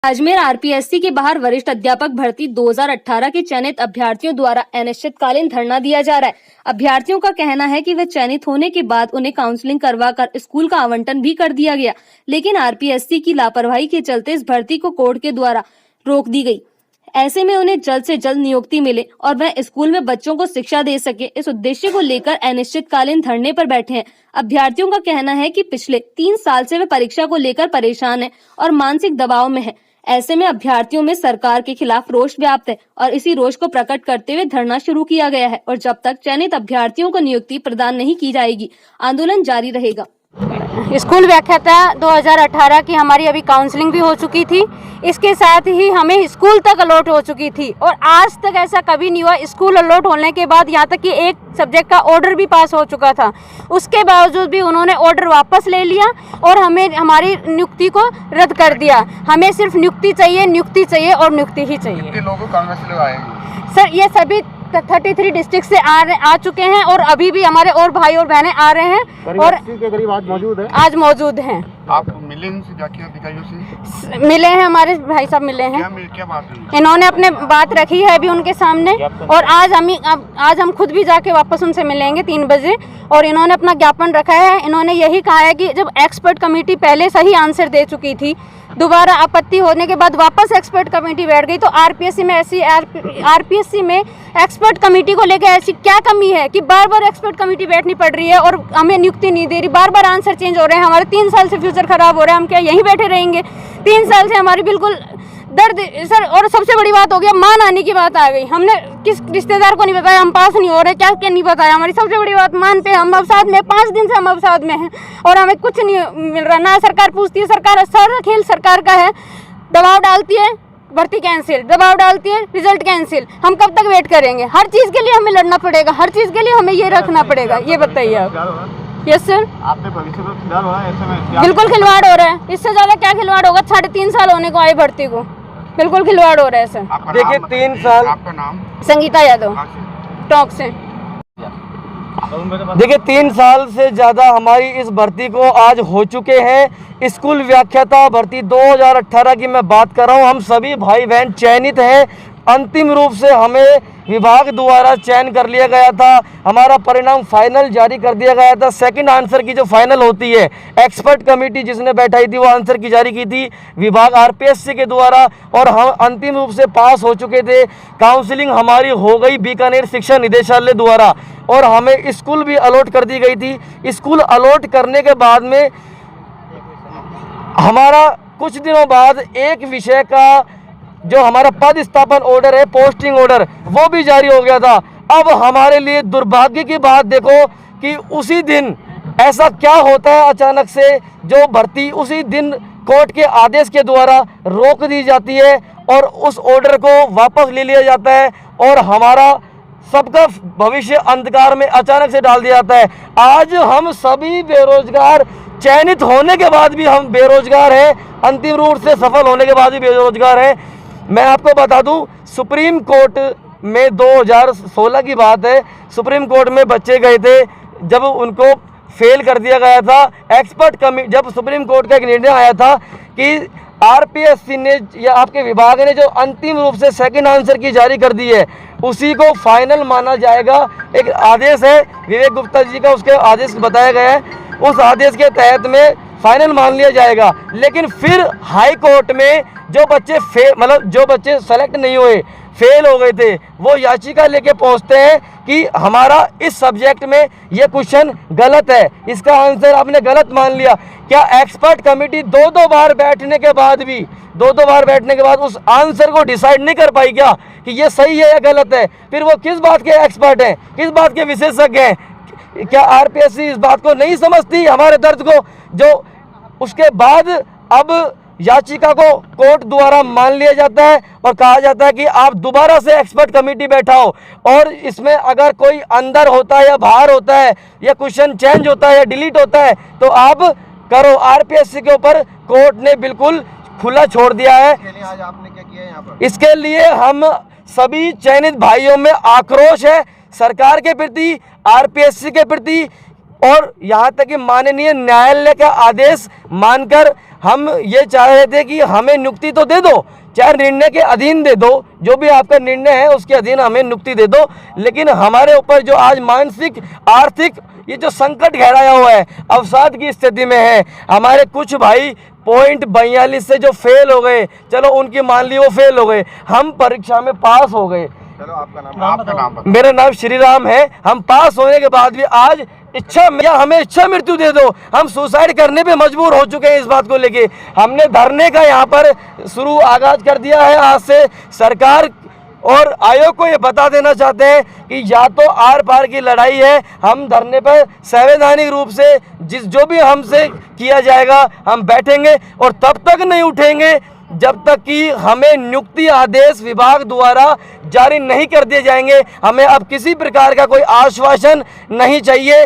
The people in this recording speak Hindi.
अजमेर आरपीएससी के बाहर वरिष्ठ अध्यापक भर्ती 2018 के चयनित अभ्यर्थियों द्वारा अनिश्चितकालीन धरना दिया जा रहा है। अभ्यर्थियों का कहना है कि वे चयनित होने के बाद उन्हें काउंसलिंग करवाकर स्कूल का आवंटन भी कर दिया गया, लेकिन आरपीएससी की लापरवाही के चलते इस भर्ती को कोर्ट के द्वारा रोक दी गई। ऐसे में उन्हें जल्द से जल्द नियुक्ति मिले और वह स्कूल में बच्चों को शिक्षा दे सके, इस उद्देश्य को लेकर अनिश्चितकालीन धरने पर बैठे हैं। अभ्यर्थियों का कहना है कि पिछले 3 साल से वे परीक्षा को लेकर परेशान हैं और मानसिक दबाव में हैं। ऐसे में अभ्यर्थियों में सरकार के खिलाफ रोष व्याप्त है और इसी रोष को प्रकट करते हुए धरना शुरू किया गया है और जब तक चयनित अभ्यर्थियों को नियुक्ति प्रदान नहीं की जाएगी, आंदोलन जारी रहेगा। स्कूल व्याख्याता 2018 की हमारी अभी काउंसलिंग भी हो चुकी थी। इसके साथ ही हमें स्कूल तक अलॉट हो चुकी थी और आज तक ऐसा कभी नहीं हुआ। स्कूल अलॉट होने के बाद यहाँ तक कि एक सब्जेक्ट का ऑर्डर भी पास हो चुका था, उसके बावजूद भी उन्होंने ऑर्डर वापस ले लिया और हमें हमारी नियुक्ति को रद्द कर दिया। हमें सिर्फ नियुक्ति चाहिए और नियुक्ति ही चाहिए। कितने लोगों कांग्रेस से लोग आएंगे? सर, ये सभी 33 डिस्ट्रिक्ट से आ चुके हैं और अभी भी हमारे और भाई और बहनें आ रहे हैं और के करीब आज मौजूद हैं। आप मिले उनसे, जाके अधिकारियों से मिले हैं, हमारे भाई साहब मिले हैं। क्या बात है? इन्होंने अपने बात रखी है अभी उनके सामने और आज हम खुद भी जाके वापस उनसे मिलेंगे 3 बजे और इन्होंने अपना ज्ञापन रखा है। इन्होंने यही कहा है कि जब एक्सपर्ट कमेटी पहले सही आंसर दे चुकी थी, दोबारा आपत्ति होने के बाद वापस एक्सपर्ट कमेटी बैठ गई, तो आरपीएससी में एक्सपर्ट कमेटी को लेकर ऐसी क्या कमी है कि बार बार एक्सपर्ट कमेटी बैठनी पड़ रही है और हमें नियुक्ति नहीं दे रही। बार बार आंसर चेंज हो रहे हैं, हमारे 3 साल से फ्यूचर खराब हो रहा है। हम क्या यहीं बैठे रहेंगे? 3 साल से हमारी बिल्कुल दर्द सर। और सबसे बड़ी बात हो गया, मान आने की बात आ गई। हमने किस रिश्तेदार को नहीं बताया हम पास नहीं हो रहे, क्या क्या नहीं बताया। हमारी सबसे बड़ी बात मान पे हम अवसाद में 5 दिन से हम अवसाद में हैं और हमें कुछ नहीं मिल रहा। ना सरकार पूछती है, सरकार सारा खेल सरकार का है। दबाव डालती है, भर्ती कैंसिल, दबाव डालती है, रिजल्ट कैंसिल। हम कब तक वेट करेंगे? हर चीज़ के लिए हमें लड़ना पड़ेगा, हर चीज़ के लिए हमें ये रखना पड़ेगा। ये बताइए आप। यस सर, आपने भविष्य में खिलवाड़ हो रहा है? ऐसे में बिल्कुल खिलवाड़ हो रहा है। इससे ज़्यादा क्या खिलवाड़ होगा? 3.5 साल होने को आए भर्ती को, बिल्कुल खिलवाड़ हो रहा है सर। देखिए 3 साल। आपका नाम? संगीता यादव, टॉक से। देखिए 3 साल से ज़्यादा हमारी इस भर्ती को आज हो चुके हैं। स्कूल व्याख्याता भर्ती 2018 की मैं बात कर रहा हूँ। हम सभी भाई बहन चयनित हैं। अंतिम रूप से हमें विभाग द्वारा चयन कर लिया गया था, हमारा परिणाम फाइनल जारी कर दिया गया था। सेकंड आंसर की जो फाइनल होती है, एक्सपर्ट कमेटी जिसने बैठाई थी वो आंसर की जारी की थी विभाग आरपीएससी के द्वारा और हम अंतिम रूप से पास हो चुके थे। काउंसलिंग हमारी हो गई बीकानेर शिक्षा निदेशालय द्वारा और हमें स्कूल भी अलॉट कर दी गई थी। स्कूल अलॉट करने के बाद में हमारा कुछ दिनों बाद एक विषय का जो हमारा पद स्थापन ऑर्डर है, पोस्टिंग ऑर्डर, वो भी जारी हो गया था। अब हमारे लिए दुर्भाग्य की बात देखो कि उसी दिन ऐसा क्या होता है अचानक से, जो भर्ती उसी दिन कोर्ट के आदेश के द्वारा रोक दी जाती है और उस ऑर्डर को वापस ले लिया जाता है और हमारा सबका भविष्य अंधकार में अचानक से डाल दिया जाता है। आज हम सभी बेरोजगार, चयनित होने के बाद भी हम बेरोजगार हैं, अंतिम रूप से सफल होने के बाद भी बेरोजगार हैं। मैं आपको बता दूं, सुप्रीम कोर्ट में 2016 की बात है, सुप्रीम कोर्ट में बच्चे गए थे जब उनको फेल कर दिया गया था। एक्सपर्ट कमेटी, जब सुप्रीम कोर्ट का एक निर्णय आया था कि आरपीएससी ने या आपके विभाग ने जो अंतिम रूप से सेकंड आंसर की जारी कर दी है, उसी को फाइनल माना जाएगा। एक आदेश है विवेक गुप्ता जी का, उसके आदेश बताया गया है, उस आदेश के तहत में फाइनल मान लिया जाएगा। लेकिन फिर हाई कोर्ट में जो बच्चे सेलेक्ट नहीं हुए, फेल हो गए थे, वो याचिका लेके पहुंचते हैं कि हमारा इस सब्जेक्ट में ये क्वेश्चन गलत है, इसका आंसर आपने गलत मान लिया। क्या एक्सपर्ट कमेटी 2 बार बैठने के बाद उस आंसर को डिसाइड नहीं कर पाई क्या कि ये सही है या गलत है? फिर वो किस बात के एक्सपर्ट हैं, किस बात के विशेषज्ञ हैं? क्या आरपीएससी इस बात को नहीं समझती, हमारे दर्द को? जो उसके बाद अब याचिका को कोर्ट द्वारा मान लिया जाता है और कहा जाता है कि आप दोबारा से एक्सपर्ट कमेटी बैठाओ और इसमें अगर कोई अंदर होता है या बाहर होता है या क्वेश्चन चेंज होता है या डिलीट होता है तो आप करो। आरपीएससी के ऊपर कोर्ट ने बिल्कुल खुला छोड़ दिया है। आज आपने क्या किया यहाँ पर? इसके लिए हम सभी चयनित भाइयों में आक्रोश है सरकार के प्रति, आरपीएससी के प्रति और यहाँ तक कि माननीय न्यायालय का आदेश मानकर हम ये चाह रहे थे कि हमें नियुक्ति तो दे दो, चाहे निर्णय के अधीन दे दो, जो भी आपका निर्णय है उसके अधीन हमें नियुक्ति दे दो, लेकिन हमारे ऊपर जो आज मानसिक आर्थिक ये जो संकट गहराया हुआ है, अवसाद की स्थिति में है। हमारे कुछ भाई .42 से जो फेल हो गए, चलो उनकी मान ली वो फेल हो गए, हम परीक्षा में पास हो गए। चलो आपका नाम बताओ। मेरा नाम श्री राम है। हम पास होने के बाद भी आज हमें इच्छा मृत्यु दे दो, हम सुसाइड करने पे मजबूर हो चुके हैं। इस बात को लेके हमने धरने का यहाँ पर आगाज कर दिया है। आज से सरकार और आयोग को ये बता देना चाहते हैं कि या तो आर पार की लड़ाई है, हम धरने पर संवैधानिक रूप से जो भी हमसे किया जाएगा हम बैठेंगे और तब तक नहीं उठेंगे जब तक कि हमें नियुक्ति आदेश विभाग द्वारा जारी नहीं कर दिए जाएंगे। हमें अब किसी प्रकार का कोई आश्वासन नहीं चाहिए।